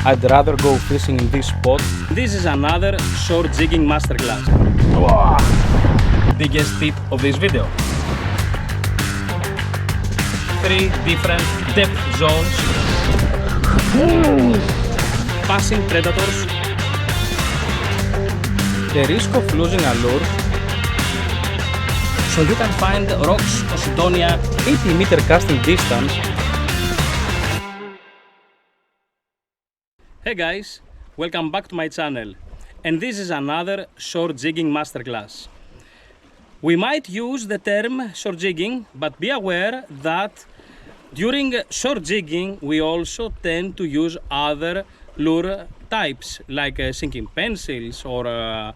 I'd rather go fishing in this spot. This is another Shore Jigging Masterclass. Biggest tip of this video. 3 different depth zones. Passing predators. The risk of losing a lure. So you can find rocks, Posidonia, 80-meter casting distance. Hey guys, welcome back to my channel, and this is another Shore Jigging Masterclass. We might use the term shore jigging, but be aware that during shore jigging we also tend to use other lure types like sinking pencils or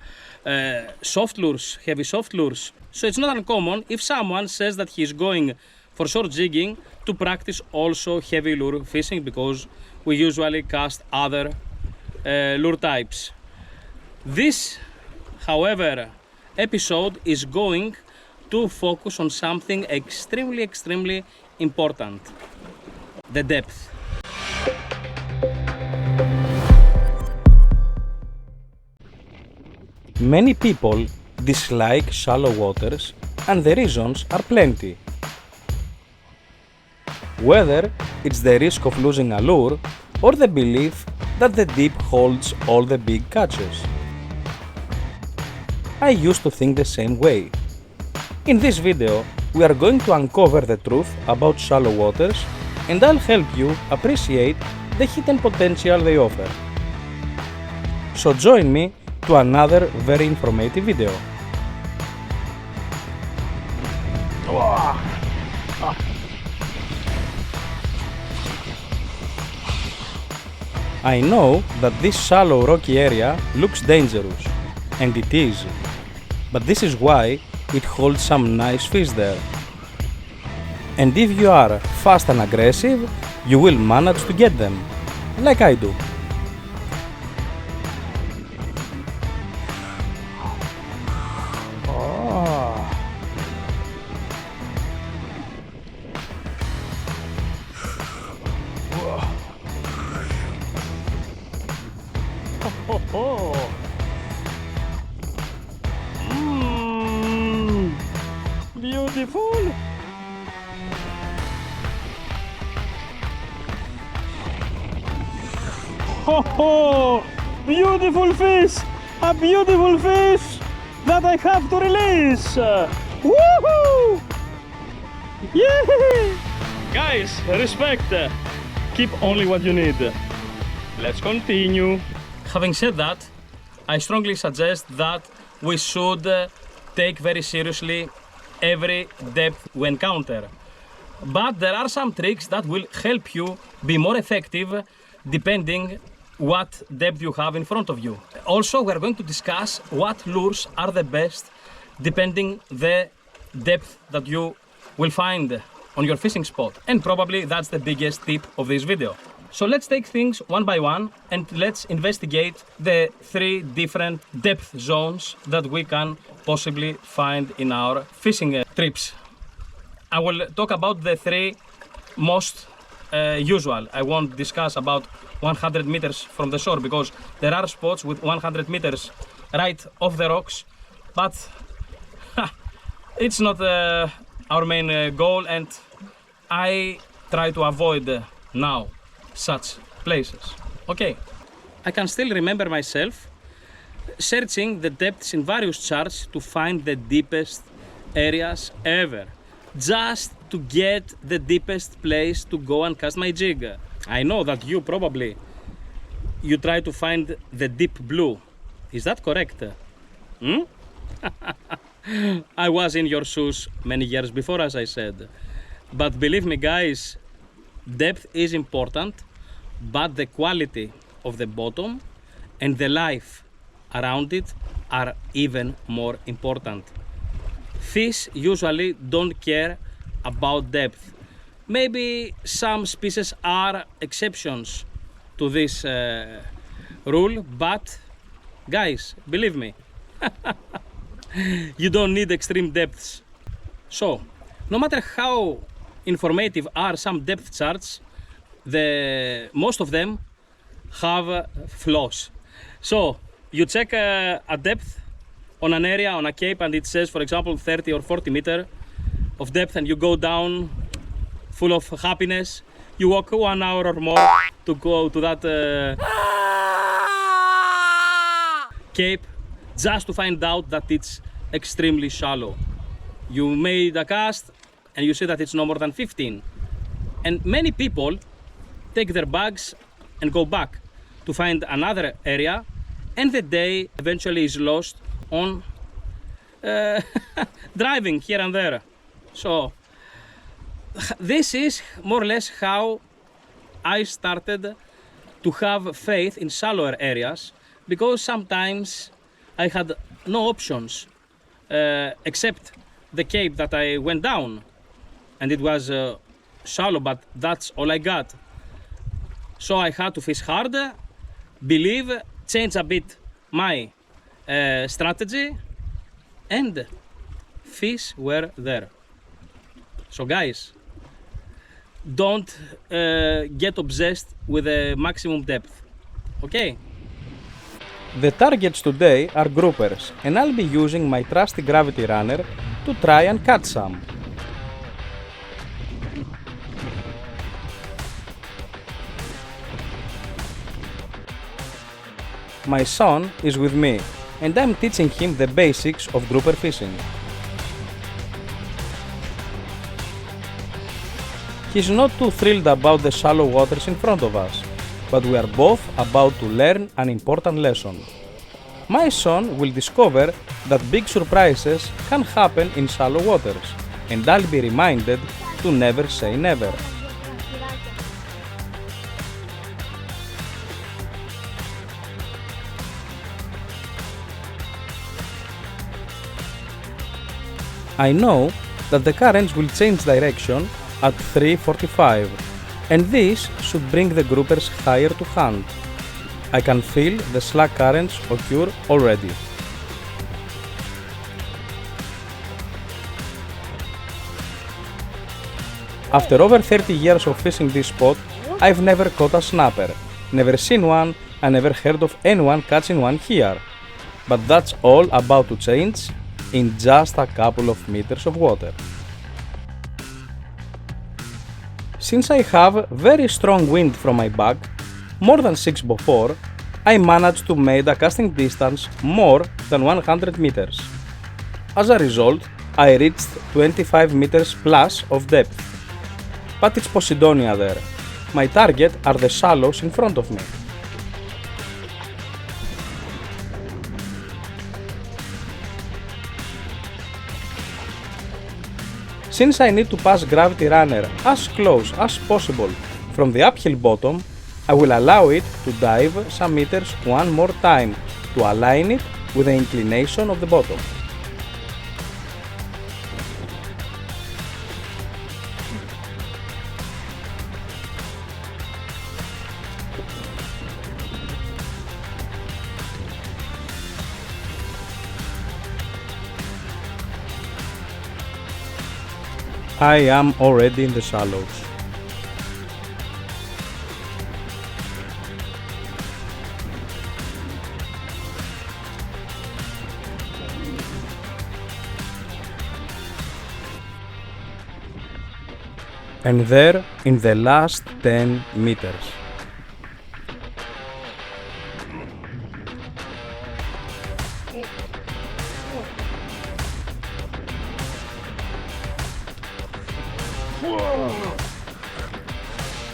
soft lures, heavy soft lures. So it's not uncommon if someone says that he's going for shore jigging to practice also heavy lure fishing, because we usually cast other lure types. This, however, episode is going to focus on something extremely important: the depth. Many people dislike shallow waters, and the reasons are plenty. Whether it's the risk of losing a lure or the belief that the deep holds all the big catches. I used to think the same way. In this video, we are going to uncover the truth about shallow waters, and I'll help you appreciate the hidden potential they offer. So join me to another very informative video. I know that this shallow rocky area looks dangerous, and it is, but this is why it holds some nice fish there. And if you are fast and aggressive, you will manage to get them, like I do. Beautiful! Oh, beautiful fish! A beautiful fish that I have to release! Woohoo! Yeah! Guys, respect! Keep only what you need. Let's continue. Having said that, I strongly suggest that we should take very seriously every depth we encounter. But there are some tricks that will help you be more effective depending what depth you have in front of you. Also, we are going to discuss what lures are the best depending the depth that you will find on your fishing spot. And probably that's the biggest tip of this video. So let's take things one by one and let's investigate the 3 different depth zones that we can possibly find in our fishing trips. I will talk about the 3 most usual. I won't discuss about 100 meters from the shore, because there are spots with 100 meters right off the rocks, but it's not our main goal, and I try to avoid now such places. Okay, I can still remember myself searching the depths in various charts to find the deepest areas ever, just to get the deepest place to go and cast my jig. I know that you try to find the deep blue. Is that correct? I was in your shoes many years before, as I said. But believe me guys, depth is important, but the quality of the bottom and the life around it are even more important. Fish usually don't care about depth. Maybe some species are exceptions to this rule, but guys, believe me, you don't need extreme depths. So, no matter how informative are some depth charts, most of them have flaws. So you check a depth on an area, on a cape, and it says, for example, 30 or 40 meter of depth, and you go down full of happiness. You walk 1 hour or more to go to that cape just to find out that it's extremely shallow. You made a cast and you see that it's no more than 15. And many people take their bags and go back to find another area, and the day eventually is lost on driving here and there. So this is more or less how I started to have faith in shallower areas, because sometimes I had no options except the cape that I went down, and it was shallow, but that's all I got. So I had to fish hard, believe, change a bit my strategy, and fish were there. So guys, don't get obsessed with the maximum depth, okay? The targets today are groupers, and I'll be using my trusty gravity runner to try and catch some. My son is with me, and I'm teaching him the basics of grouper fishing. He's not too thrilled about the shallow waters in front of us, but we are both about to learn an important lesson. My son will discover that big surprises can happen in shallow waters, and I'll be reminded to never say never. I know that the currents will change direction at 3:45, and this should bring the groupers higher to hand. I can feel the slack currents occur already. After over 30 years of fishing this spot, I've never caught a snapper, never seen one, and never heard of anyone catching one here. But that's all about to change in just a couple of meters of water. Since I have very strong wind from my back, more than 6 before, I managed to make a casting distance more than 100 meters. As a result, I reached 25 meters plus of depth. But it's Posidonia there. My target are the shallows in front of me. Since I need to pass gravity runner as close as possible from the uphill bottom, I will allow it to dive some meters one more time to align it with the inclination of the bottom. I am already in the shallows. And there in the last 10 meters.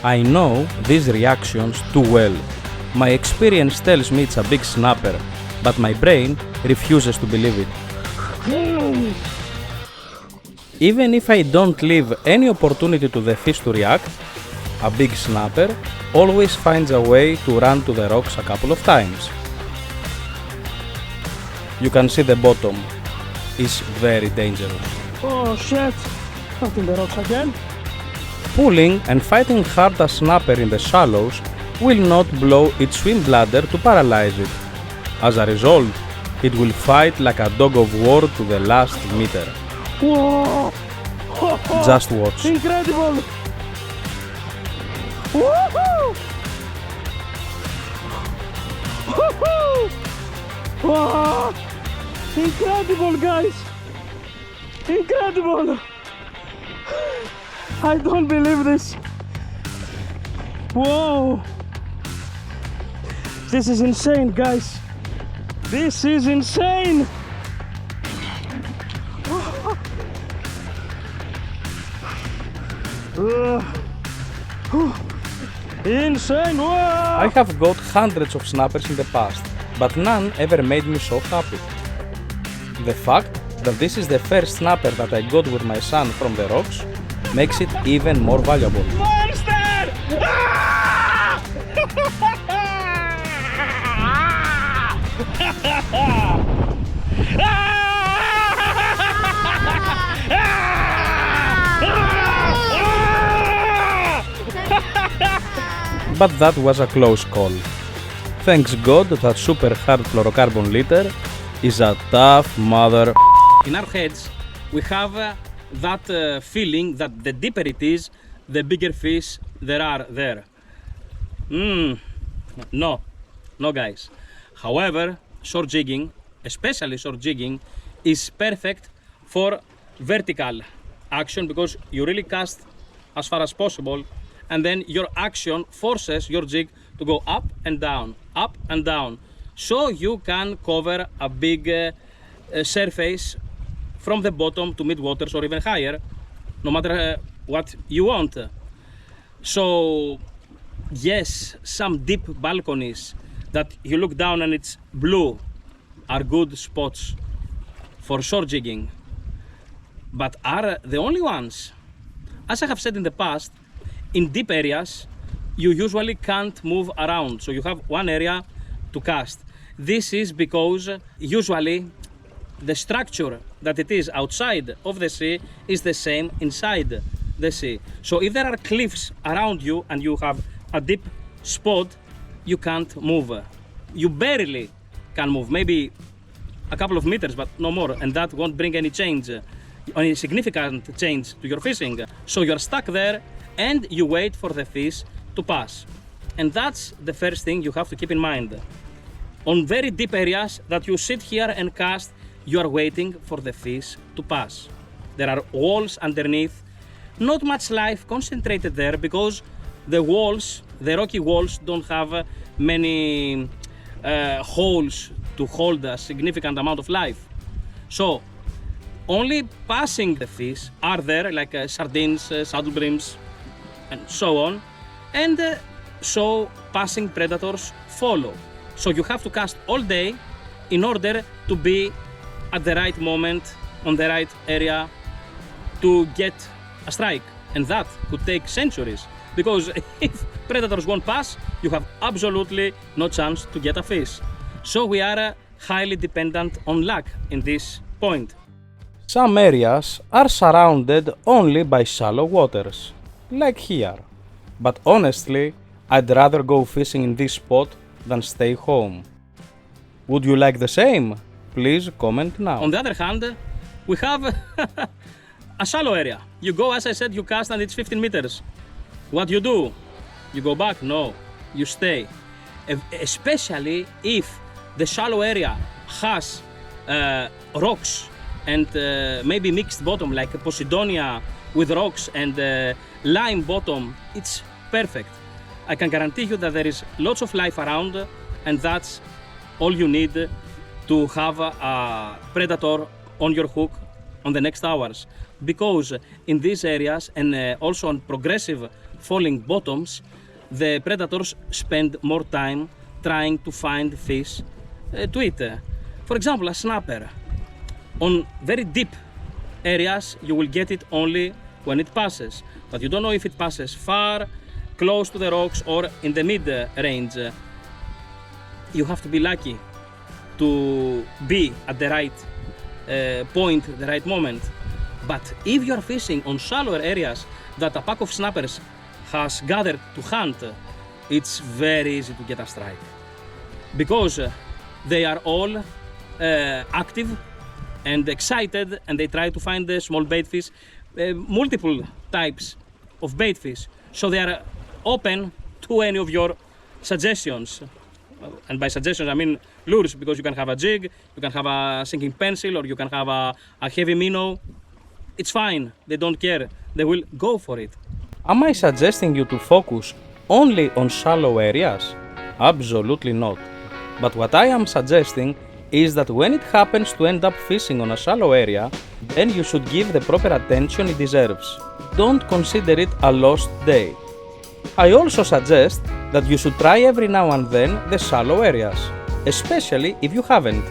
I know these reactions too well. My experience tells me it's a big snapper, but my brain refuses to believe it. Even if I don't leave any opportunity to the fish to react, a big snapper always finds a way to run to the rocks a couple of times. You can see the bottom is very dangerous. Oh shit! Not in the rocks again. Pulling and fighting hard a snapper in the shallows will not blow its swim bladder to paralyze it. As a result, it will fight like a dog of war to the last meter. Whoa! Just watch. Incredible! Woohoo! Wow! Incredible, guys! Incredible! I don't believe this! Whoa! This is insane, guys! This is insane! Insane! Whoa! I have got hundreds of snappers in the past, but none ever made me so happy. The fact that this is the first snapper that I got with my son from the rocks makes it even more valuable. Monster! But that was a close call. Thanks God that super hard fluorocarbon leader is a tough mother. In our heads, we have that feeling that the deeper it is, the bigger fish there are there. No, guys. However, shore jigging, especially shore jigging, is perfect for vertical action because you really cast as far as possible, and then your action forces your jig to go up and down, so you can cover a big surface from the bottom to mid-waters or even higher, no matter what you want. So yes, some deep balconies that you look down and it's blue are good spots for shore jigging, but are the only ones. As I have said in the past, in deep areas you usually can't move around, so you have one area to cast. This is because usually the structure that it is outside of the sea is the same inside the sea. So if there are cliffs around you and you have a deep spot, you can't move. You barely can move, maybe a couple of meters, but no more, and that won't bring any change, any significant change to your fishing. So you're stuck there and you wait for the fish to pass. And that's the first thing you have to keep in mind. On very deep areas that you sit here and cast, you are waiting for the fish to pass. There are walls underneath, not much life concentrated there because the walls, the rocky walls, don't have many holes to hold a significant amount of life. So only passing the fish are there, like sardines, saddlebrims, and so on, and so passing predators follow. So you have to cast all day in order to be at the right moment, on the right area to get a strike. And that could take centuries, because if predators won't pass, you have absolutely no chance to get a fish. So we are highly dependent on luck in this point. Some areas are surrounded only by shallow waters, like here. But honestly, I'd rather go fishing in this spot than stay home. Would you like the same? Please comment now. On the other hand, we have a shallow area. You go, as I said, you cast and it's 15 meters. What do? You go back? No, you stay. Especially if the shallow area has rocks and maybe mixed bottom, like Posidonia with rocks and lime bottom. It's perfect. I can guarantee you that there is lots of life around, and that's all you need to have a predator on your hook on the next hours. Because in these areas and also on progressive falling bottoms, the predators spend more time trying to find fish to eat. For example, a snapper. On very deep areas, you will get it only when it passes, but you don't know if it passes far, close to the rocks, or in the mid-range. You have to be lucky to be at the right point, the right moment. But if you are fishing on shallower areas that a pack of snappers has gathered to hunt, it's very easy to get a strike, because they are all active and excited, and they try to find the small bait fish, multiple types of bait fish. So they are open to any of your suggestions. and by suggestions I mean lures, because you can have a jig, you can have a sinking pencil, or you can have a heavy minnow. It's fine, they don't care, they will go for it. Am I suggesting you to focus only on shallow areas? Absolutely not. But what I am suggesting is that when it happens to end up fishing on a shallow area, then you should give the proper attention it deserves. Don't consider it a lost day. I also suggest that you should try every now and then the shallow areas, especially if you haven't.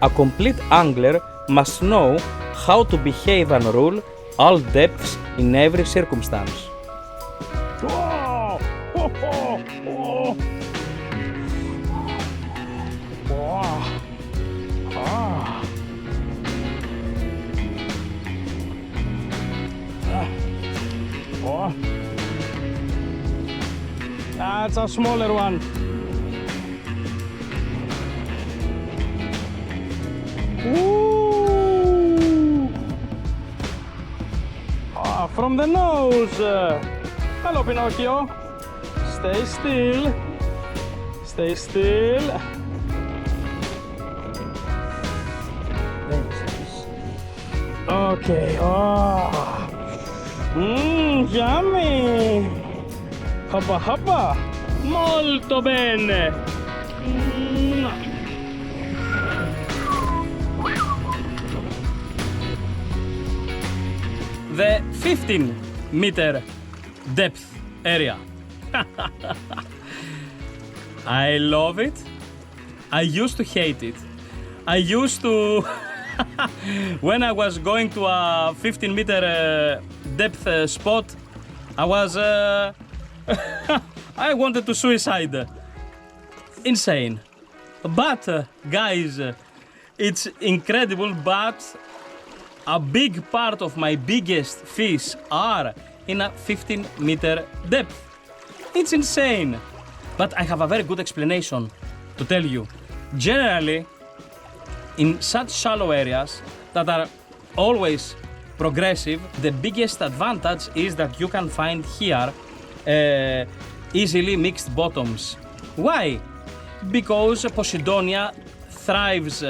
A complete angler must know how to behave and rule all depths in every circumstance. Whoa! Whoa! Whoa! Wow! Ah! Oh! That's a smaller one. Ooh! Ah, from the nose. Hello, Pinocchio. Stay still. Stay still. Okay. Oh. Yummy. Hoppa hoppa. Molto bene. The 15-meter depth area. I love it. I used to hate it. I used to when I was going to a 15-meter depth spot, I was I wanted to suicide. Insane. But guys, it's incredible, but a big part of my biggest fish are in a 15-meter depth. It's insane. But I have a very good explanation to tell you. Generally, in such shallow areas that are always progressive, the biggest advantage is that you can find here easily mixed bottoms. Why? Because Posidonia thrives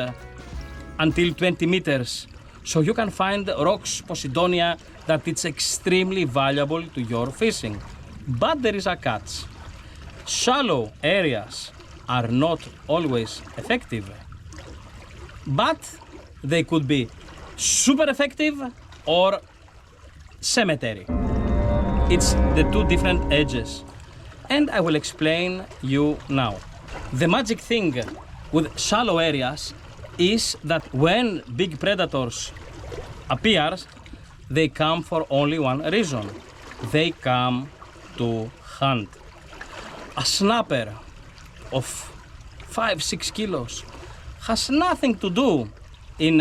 until 20 meters. So you can find rocks Posidonia that it's extremely valuable to your fishing. But there is a catch. Shallow areas are not always effective. But they could be super effective or cemetery. It's the two different edges. And I will explain you now. The magic thing with shallow areas is that when big predators appear, they come for only one reason. They come to hunt. A snapper of 5-6 kilos has nothing to do in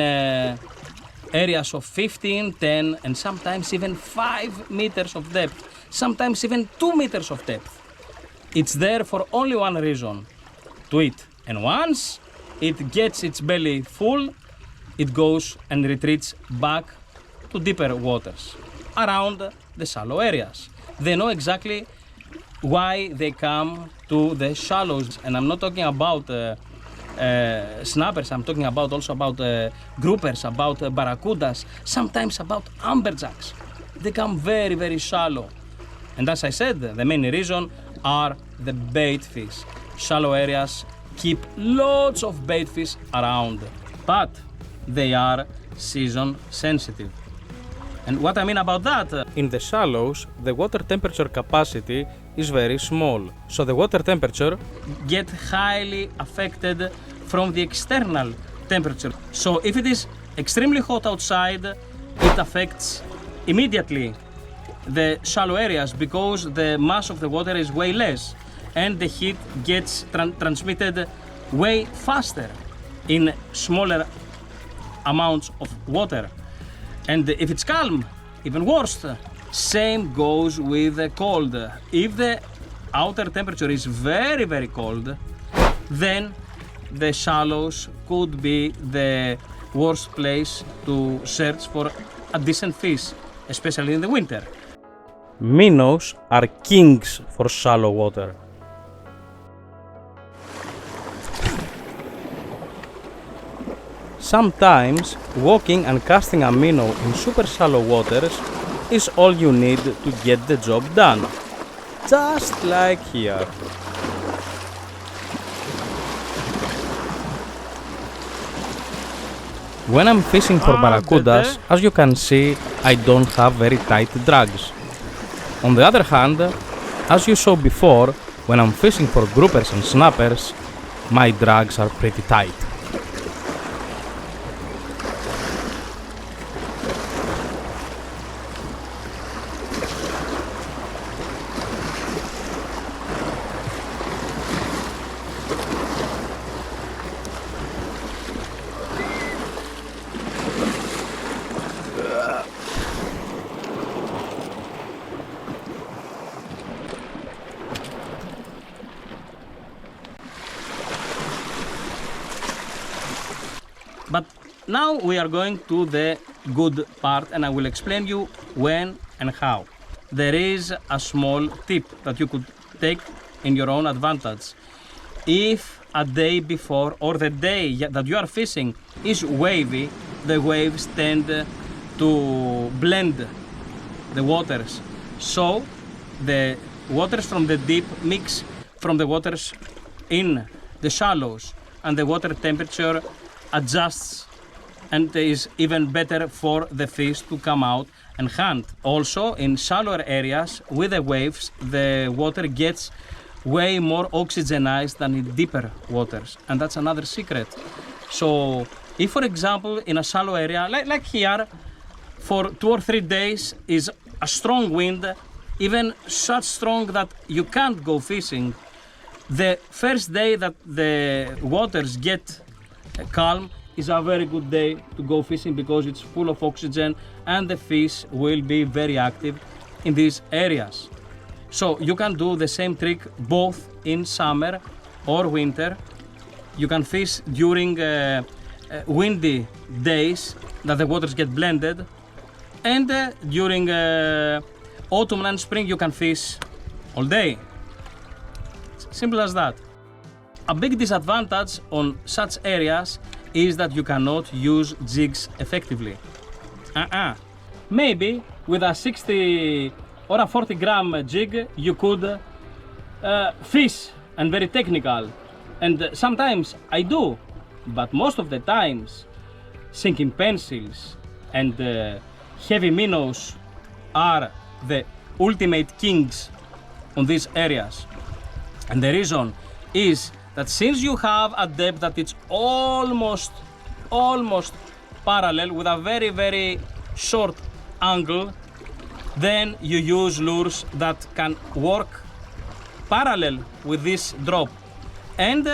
areas of 15, 10, and sometimes even 5 meters of depth, sometimes even 2 meters of depth. It's there for only one reason, to eat. And once it gets its belly full, it goes and retreats back to deeper waters, around the shallow areas. They know exactly why they come to the shallows. And I'm not talking about snappers, I'm talking about also about groupers, about barracudas, sometimes about amberjacks. They come very, very shallow. And as I said, the main reason are the bait fish. Shallow areas keep lots of bait fish around, but they are season sensitive. And what I mean about that? In the shallows, the water temperature capacity is very small, so the water temperature get highly affected from the external temperature. So if it is extremely hot outside, it affects immediately the shallow areas because the mass of the water is way less and the heat gets transmitted way faster in smaller amounts of water. And if it's calm, even worse. Same goes with the cold. If the outer temperature is very, very cold, then the shallows could be the worst place to search for a decent fish, especially in the winter. minnows are kings for shallow water. Sometimes walking and casting a minnow in super shallow waters is all you need to get the job done. Just like here. When I'm fishing for barracudas, as you can see, I don't have very tight drags. On the other hand, as you saw before, when I'm fishing for groupers and snappers, my drags are pretty tight. But now we are going to the good part, and I will explain you when and how. There is a small tip that you could take in your own advantage. If a day before or the day that you are fishing is wavy, the waves tend to blend the waters. So the waters from the deep mix from the waters in the shallows, and the water temperature adjusts and is even better for the fish to come out and hunt. Also, in shallower areas with the waves, the water gets way more oxygenized than in deeper waters, and that's another secret. So if, for example, in a shallow area like here, for 2 or 3 days is a strong wind, even such strong that you can't go fishing, the first day that the waters get calm is a very good day to go fishing, because it's full of oxygen and the fish will be very active in these areas. So you can do the same trick both in summer or winter. You can fish during windy days that the waters get blended, and during autumn and spring you can fish all day. Simple as that. A big disadvantage on such areas is that you cannot use jigs effectively. Maybe with a 60 or a 40 gram jig you could fish, and very technical, and sometimes I do, but most of the times sinking pencils and heavy minnows are the ultimate kings on these areas. And the reason is that since you have a depth that it's almost parallel with a very short angle, then you use lures that can work parallel with this drop. And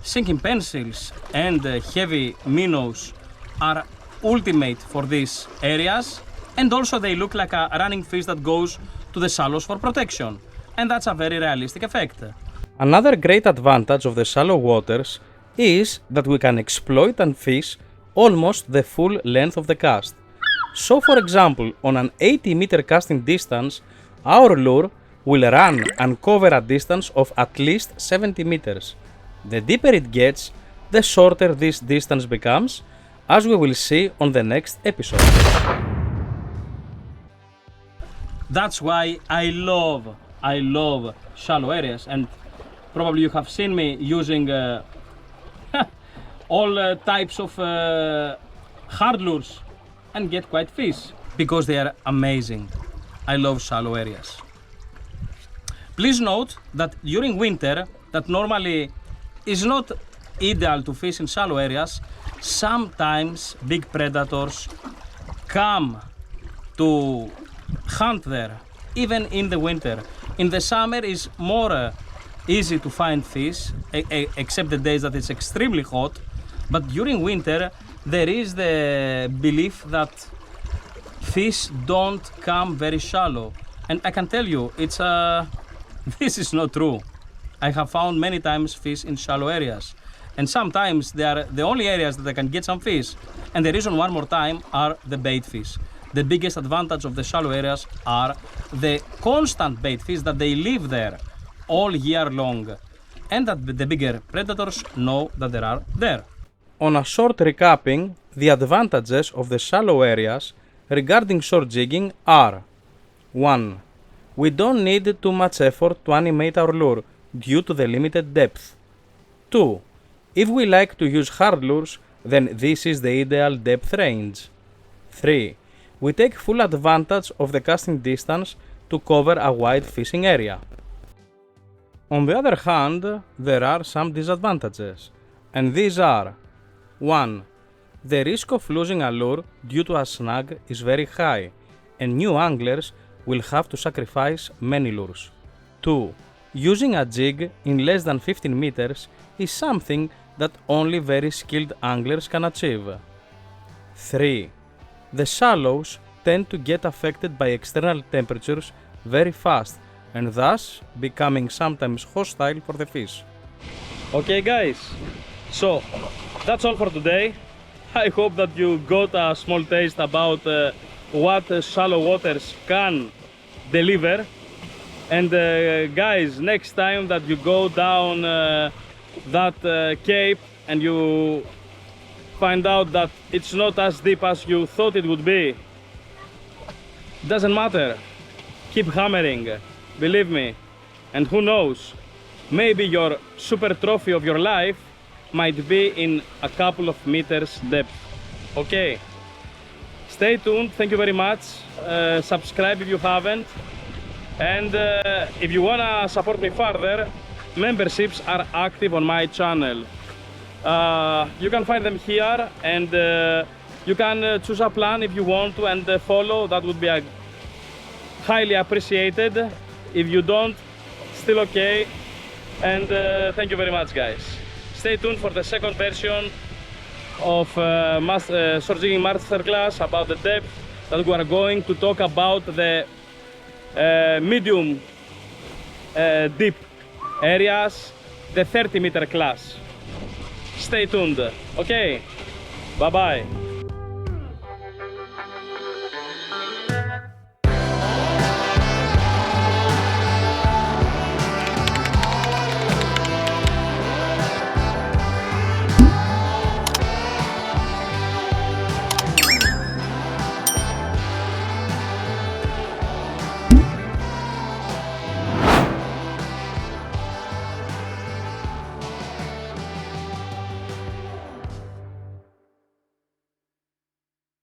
sinking pencils and heavy minnows are ultimate for these areas, and also they look like a running fish that goes to the shallows for protection, and that's a very realistic effect. Another great advantage of the shallow waters is that we can exploit and fish almost the full length of the cast. So for example, on an 80-meter casting distance, our lure will run and cover a distance of at least 70 meters. The deeper it gets, the shorter this distance becomes, as we will see on the next episode. That's why I love shallow areas, and probably you have seen me using all types of hard lures and get quite fish, because they are amazing. I love shallow areas. Please note that during winter, that normally is not ideal to fish in shallow areas, sometimes big predators come to hunt there, even in the winter. In the summer is more easy to find fish, except the days that it's extremely hot. But during winter, there is the belief that fish don't come very shallow. And I can tell you, it's this is not true. I have found many times fish in shallow areas. And sometimes they are the only areas that I can get some fish. And the reason, one more time, are the bait fish. The biggest advantage of the shallow areas are the constant bait fish, that they live there all year long, and that the bigger predators know that they are there. On a short recapping, the advantages of the shallow areas regarding shore jigging are: 1. We don't need too much effort to animate our lure due to the limited depth. 2. If we like to use hard lures, then this is the ideal depth range. 3. We take full advantage of the casting distance to cover a wide fishing area. On the other hand, there are some disadvantages, and these are: 1. The risk of losing a lure due to a snag is very high, and new anglers will have to sacrifice many lures. 2. Using a jig in less than 15 meters is something that only very skilled anglers can achieve. 3. The shallows tend to get affected by external temperatures very fast and thus becoming sometimes hostile for the fish. Okay guys, so that's all for today. I hope that you got a small taste about what shallow waters can deliver. And guys, next time that you go down that cape and you find out that it's not as deep as you thought it would be, doesn't matter, keep hammering, believe me. And who knows, maybe your super trophy of your life might be in a couple of meters depth. Okay, stay tuned, thank you very much, subscribe if you haven't, and if you wanna support me further, memberships are active on my channel. You can find them here, and you can choose a plan if you want to and follow. That would be highly appreciated. If you don't, still okay. And thank you very much, guys. Stay tuned for the second version of Shore Jigging Masterclass about the depth, that we are going to talk about the medium deep areas, the 30-meter class. Stay tuned. Okay, bye bye.